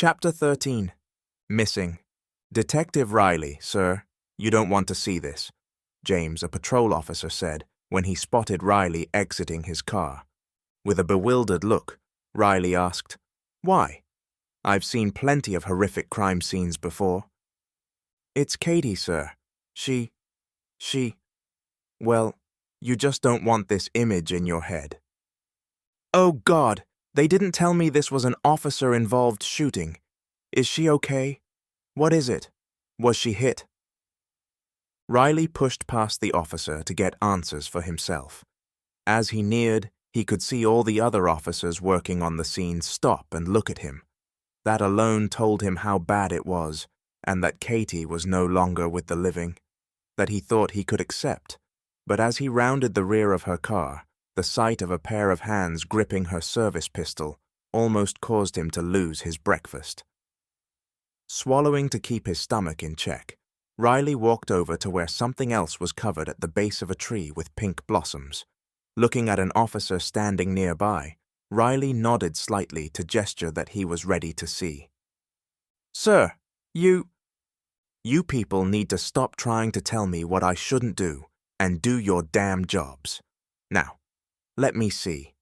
Chapter 13. Missing. Detective Riley, sir, you don't want to see this, James, a patrol officer, said when he spotted Riley exiting his car. With a bewildered look, Riley asked, "Why? I've seen plenty of horrific crime scenes before." "It's Katie, sir. Well, you just don't want this image in your head." "Oh God, they didn't tell me this was an officer-involved shooting. Is she okay? What is it? Was she hit?" Riley pushed past the officer to get answers for himself. As he neared, he could see all the other officers working on the scene stop and look at him. That alone told him how bad it was, and that Katie was no longer with the living, that he thought he could accept. But as he rounded the rear of her car, the sight of a pair of hands gripping her service pistol almost caused him to lose his breakfast. Swallowing to keep his stomach in check, Riley walked over to where something else was covered at the base of a tree with pink blossoms. Looking at an officer standing nearby, Riley nodded slightly to gesture that he was ready to see. "Sir, you people need to stop trying to tell me what I shouldn't do and do your damn jobs. Now, let me see."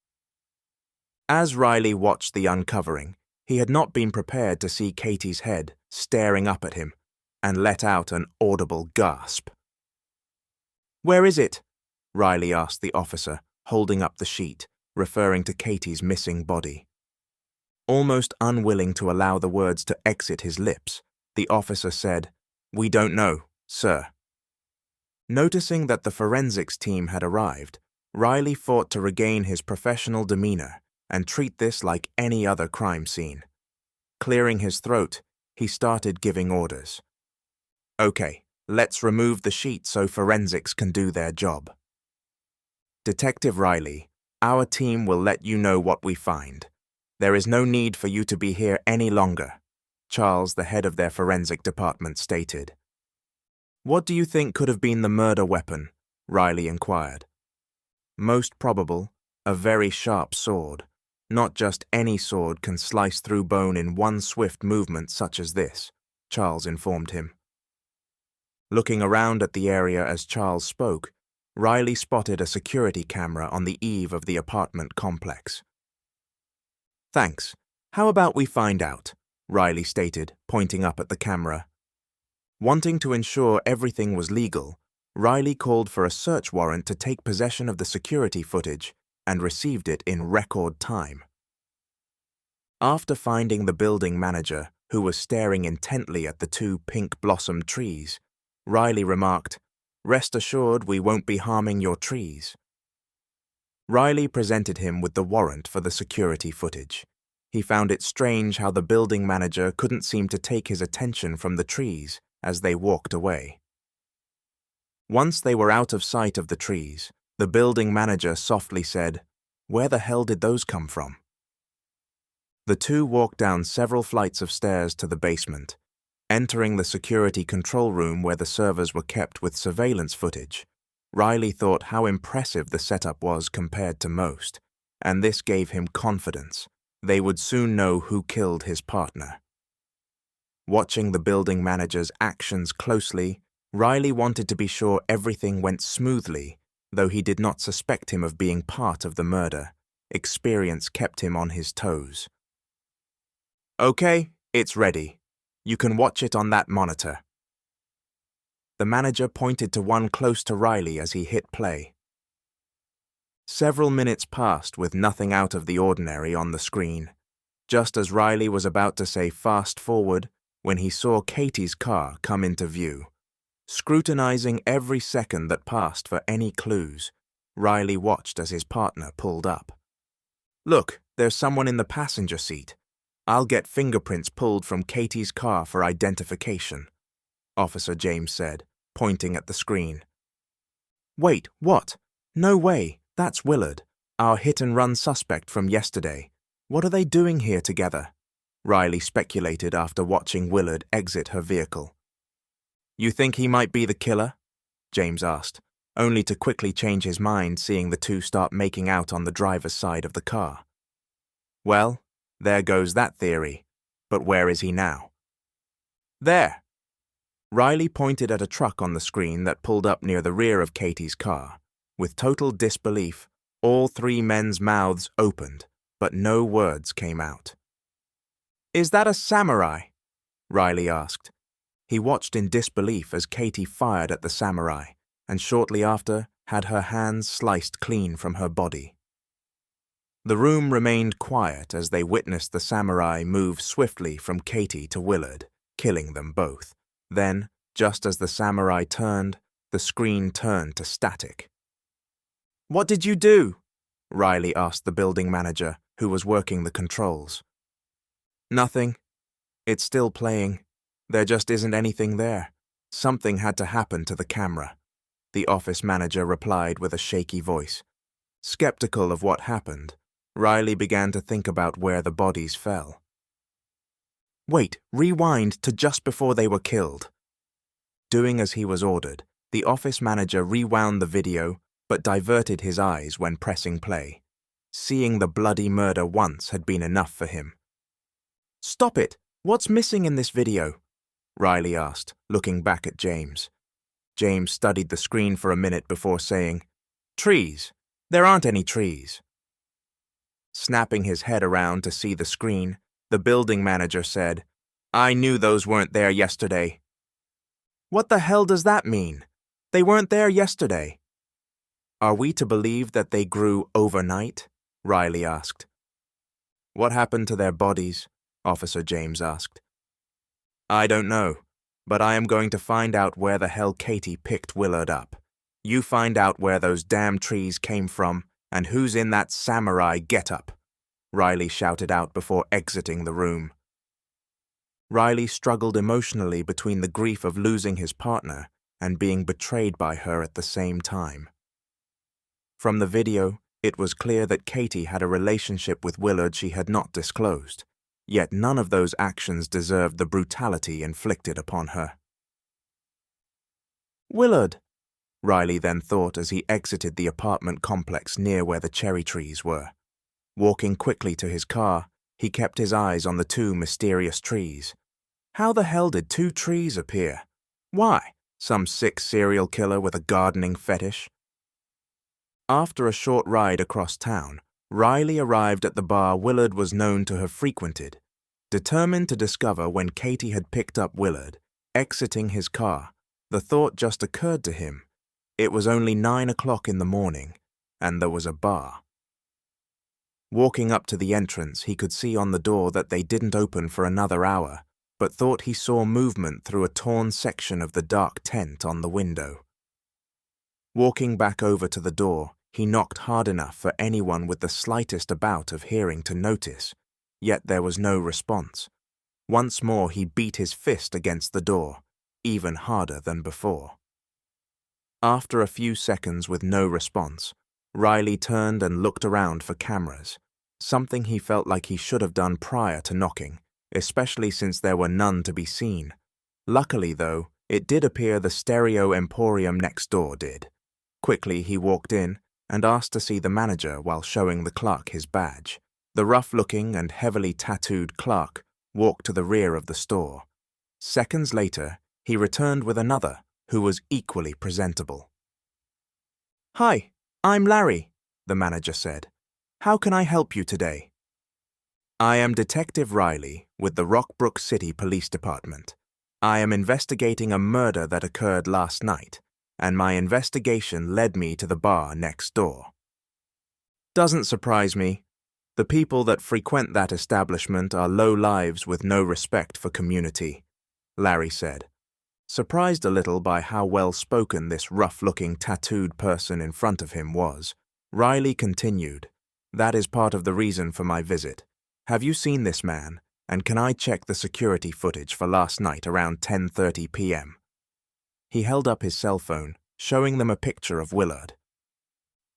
As Riley watched the uncovering, he had not been prepared to see Katie's head staring up at him, and let out an audible gasp. "Where is it?" Riley asked the officer, holding up the sheet, referring to Katie's missing body. Almost unwilling to allow the words to exit his lips, the officer said, "We don't know, sir." Noticing that the forensics team had arrived, Riley fought to regain his professional demeanor and treat this like any other crime scene. Clearing his throat, he started giving orders. "Okay, let's remove the sheet so forensics can do their job. Detective Riley, our team will let you know what we find. There is no need for you to be here any longer," Charles, the head of their forensic department, stated. "What do you think could have been the murder weapon?" Riley inquired. "Most probable, a very sharp sword. Not just any sword can slice through bone in one swift movement such as this," Charles informed him. Looking around at the area as Charles spoke, Riley spotted a security camera on the eave of the apartment complex. "Thanks. How about we find out?" Riley stated, pointing up at the camera. Wanting to ensure everything was legal, Riley called for a search warrant to take possession of the security footage and received it in record time. After finding the building manager, who was staring intently at the two pink-blossomed trees, Riley remarked, "Rest assured we won't be harming your trees." Riley presented him with the warrant for the security footage. He found it strange how the building manager couldn't seem to take his attention from the trees as they walked away. Once they were out of sight of the trees, the building manager softly said, "Where the hell did those come from?" The two walked down several flights of stairs to the basement. Entering the security control room where the servers were kept with surveillance footage, Riley thought how impressive the setup was compared to most, and this gave him confidence. They would soon know who killed his partner. Watching the building manager's actions closely, Riley wanted to be sure everything went smoothly, though he did not suspect him of being part of the murder. Experience kept him on his toes. "Okay, it's ready. You can watch it on that monitor." The manager pointed to one close to Riley as he hit play. Several minutes passed with nothing out of the ordinary on the screen, just as Riley was about to say fast forward when he saw Katie's car come into view. Scrutinizing every second that passed for any clues, Riley watched as his partner pulled up. "Look, there's someone in the passenger seat. I'll get fingerprints pulled from Katie's car for identification," Officer James said, pointing at the screen. "Wait, what? No way, that's Willard, our hit-and-run suspect from yesterday. What are they doing here together?" Riley speculated after watching Willard exit her vehicle. "You think he might be the killer?" James asked, only to quickly change his mind seeing the two start making out on the driver's side of the car. "Well, there goes that theory," But where is he now? There! Riley pointed at a truck on the screen that pulled up near the rear of Katie's car. With total disbelief, all three men's mouths opened, but no words came out. "Is that a samurai?" Riley asked. He watched in disbelief as Katie fired at the samurai, and shortly after had her hands sliced clean from her body. The room remained quiet as they witnessed the samurai move swiftly from Katie to Willard, killing them both. Then, just as the samurai turned, the screen turned to static. "What did you do?" Riley asked the building manager, who was working the controls. "Nothing. It's still playing. There just isn't anything there. Something had to happen to the camera," the office manager replied with a shaky voice. Skeptical of what happened, Riley began to think about where the bodies fell. "Wait, rewind to just before they were killed." Doing as he was ordered, the office manager rewound the video but diverted his eyes when pressing play. Seeing the bloody murder once had been enough for him. "Stop it! What's missing in this video?" Riley asked, looking back at James. James studied the screen for a minute before saying, "Trees. There aren't any trees." Snapping his head around to see the screen, the building manager said, "I knew those weren't there yesterday." "What the hell does that mean? They weren't there yesterday." "Are we to believe that they grew overnight?" Riley asked. "What happened to their bodies?" Officer James asked. "I don't know, but I am going to find out where the hell Katie picked Willard up. You find out where those damn trees came from and who's in that samurai getup," Riley shouted out before exiting the room. Riley struggled emotionally between the grief of losing his partner and being betrayed by her at the same time. From the video, it was clear that Katie had a relationship with Willard she had not disclosed, yet none of those actions deserved the brutality inflicted upon her. "Willard," Riley then thought as he exited the apartment complex near where the cherry trees were. Walking quickly to his car, he kept his eyes on the two mysterious trees. How the hell did two trees appear? Why? Some sick serial killer with a gardening fetish? After a short ride across town, Riley arrived at the bar Willard was known to have frequented. Determined to discover when Katie had picked up Willard, exiting his car, the thought just occurred to him. It was only 9 o'clock in the morning, and there was a bar. Walking up to the entrance, he could see on the door that they didn't open for another hour, but thought he saw movement through a torn section of the dark tent on the window. Walking back over to the door, he knocked hard enough for anyone with the slightest amount of hearing to notice, yet there was no response. Once more he beat his fist against the door, even harder than before. After a few seconds with no response, Riley turned and looked around for cameras, something he felt like he should have done prior to knocking, especially since there were none to be seen. Luckily, though, it did appear the stereo emporium next door did. Quickly he walked in and asked to see the manager while showing the clerk his badge. The rough-looking and heavily tattooed clerk walked to the rear of the store. Seconds later, he returned with another, who was equally presentable. "Hi, I'm Larry," the manager said. "How can I help you today?" "I am Detective Riley with the Rockbrook City Police Department. I am investigating a murder that occurred last night, and my investigation led me to the bar next door." "Doesn't surprise me. The people that frequent that establishment are low lives with no respect for community," Larry said. Surprised a little by how well-spoken this rough-looking tattooed person in front of him was, Riley continued, "That is part of the reason for my visit. Have you seen this man, and can I check the security footage for last night around 10:30 p.m.? He held up his cell phone, showing them a picture of Willard.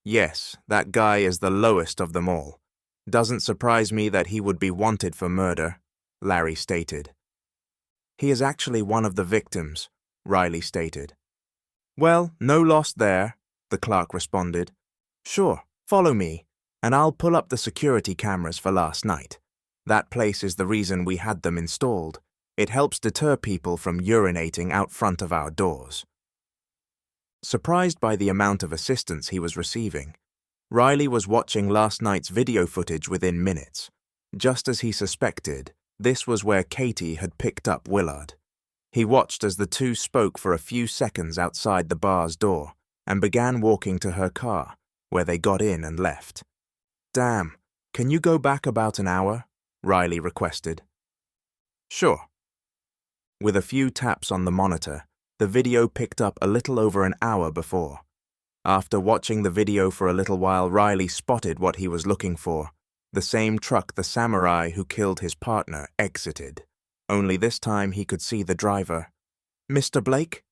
"Yes, that guy is the lowest of them all. Doesn't surprise me that he would be wanted for murder," Larry stated. "He is actually one of the victims," Riley stated. "Well, no loss there," the clerk responded. "Sure, follow me, and I'll pull up the security cameras for last night. That place is the reason we had them installed. It helps deter people from urinating out front of our doors. Surprised by the amount of assistance he was receiving, Riley was watching last night's video footage within minutes. Just as he suspected, this was where Katie had picked up Willard. He watched as the two spoke for a few seconds outside the bar's door and began walking to her car, where they got in and left. "Damn, can you go back about an hour?" Riley requested. "Sure." With a few taps on the monitor, the video picked up a little over an hour before. After watching the video for a little while, Riley spotted what he was looking for, the same truck the samurai who killed his partner exited. Only this time he could see the driver. "Mr. Blake?"